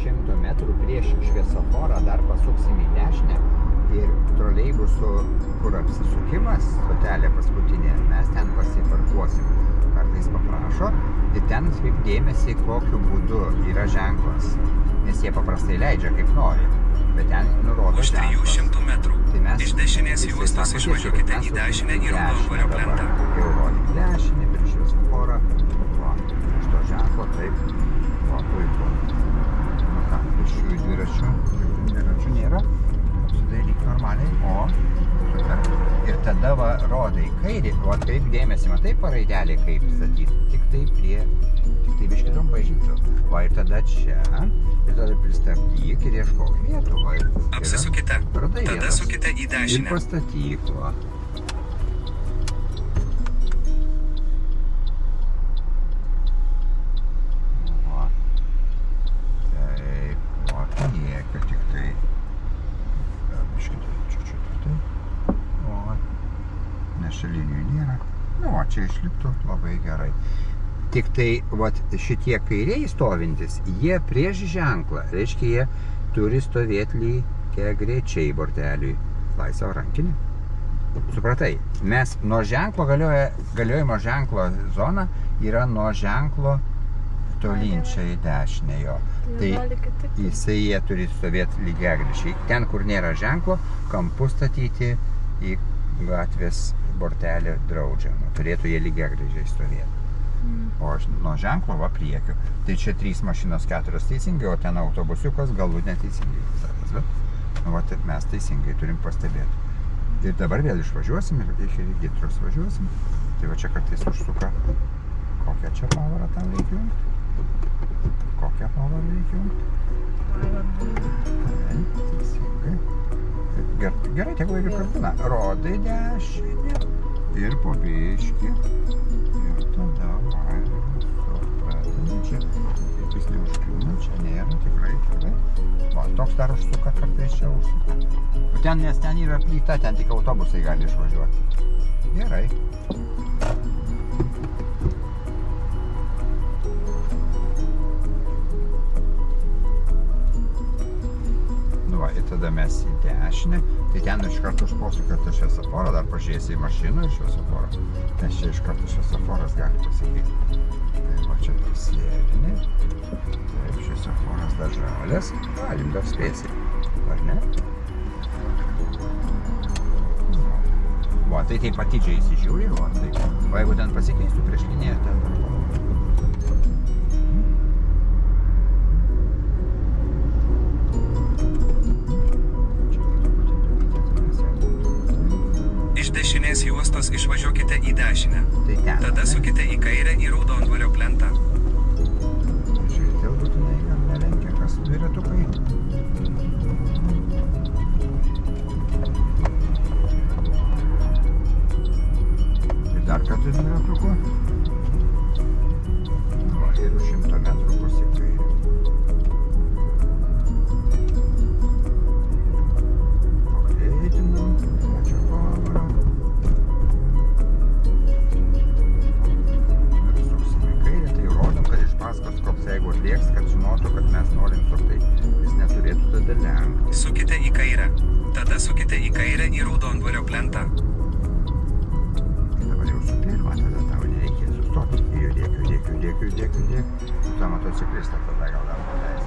100 metrų prieš šviesoforą dar pasuksim į dešinę ir troleibusų, kur apsisukimas, stotelė paskutinė, mes ten pasiparkuosim. Kartais paprašo ir ten atkreipk dėmesį, kokiu būdu yra ženklas, nes jie paprastai leidžia kaip nori, bet ten nurodo už 300 metrų. Tai mes, iš dešinės juostos išvažiuokite į dešinę į Raudondvario plentą. Jau rodyk dešinę, prieš šviesoforą. Va, iš to ženklo, taip. Va, puiku. Nu ką, pėsčiųjų dviračių nėra. Apsidairyk normaliai. O, super. Ir tada va, rodai kairį. O atkreipk dėmesį, matai paraidelį kaip statyti. Tik tai biškį trumpai žingsniu. Va, ir tada čia. Ir tada pristabdyk ir ieškok vietų. Va, apsisukite. Tada sukite į dešinę. Ir pastatyk, va. Va. Taip, va, nieko tik tai. Biškite, čiut-čiut tai. O, nes čia linijų nėra. Nu, o čia išliptų labai gerai. Tik tai, vat, šitie kairiai stovintis, jie prieš ženklą, reiškia, jie turi stovėti lygiagrečiai borteliui. Laisvą rankinį. Supratai, mes nuo ženklo galiojimo ženklo zona yra nuo ženklo tolyn čia į dešinę jo. Tai jie turi stovėti lygiagrečiai. Ten, kur nėra ženklo, kampu statyti į gatvės bortelį draudžiamą. Turėtų jie lygiagrečiai stovėti. O nuo ženklo va priekiu. Tai čia 3 mašinos, 4 teisingai, o ten autobusiukas galbūt neteisingai visas, bet nu, va, mes teisingai turim pastebėti. Ir dabar vėl išvažiuosim ir iki Gitros važiuosim. Tai va čia kartais užsuka. Kokią čia pavarą tam reikia jungti? Kokią pavarą reikia jungti? Teisingai. Gerai, tegu ir kartina. Rodai dešinę ir po biškį. Ir tada čia jis neužkliūna, čia nėra tikrai. Va, toks dar užsuka, kartais čia užsuka. O ten, nes ten yra plyta, ten tik autobusai gali išvažiuoti. Gerai. Nu va, ir tada mes į dešinę. Tai ten iš karto užposukėte šviesoforą, dar pažiūrėsi į mašiną ir šviesoforą. Nes čia iš karto šviesoforas gali pasikeiti. Tai va čia prisėlinė. Taip, šviesoforas dar žalės. Galim dar spėsi. Ar ne? Va, tai taip atidžiai įsižiūri. Va, tai, va, jeigu ten pasikeistų prieš liniją, ten dar dešinės juostos išvažiuokite į dešinę. Tai ten, tada sukite į kairę į Raudondvario plentą. Žiūrėti, būtinai gal nelenkia, kas dviratukai. Ir dar kartą dviratukų. Va, ir už 100 metrų bus į kairę. Pagreitinam. Jeigu atlieks, kad žinotų, kad mes norim sukti, jis neturėtų tada lenkti. Sukite į kairę. Tada sukite į kairę į Raudondvario plentą. Dabar jau su pirma, tada tau nereikės sustoti. Judėk. Su tą motociklistą tada gal dar paleidžiu.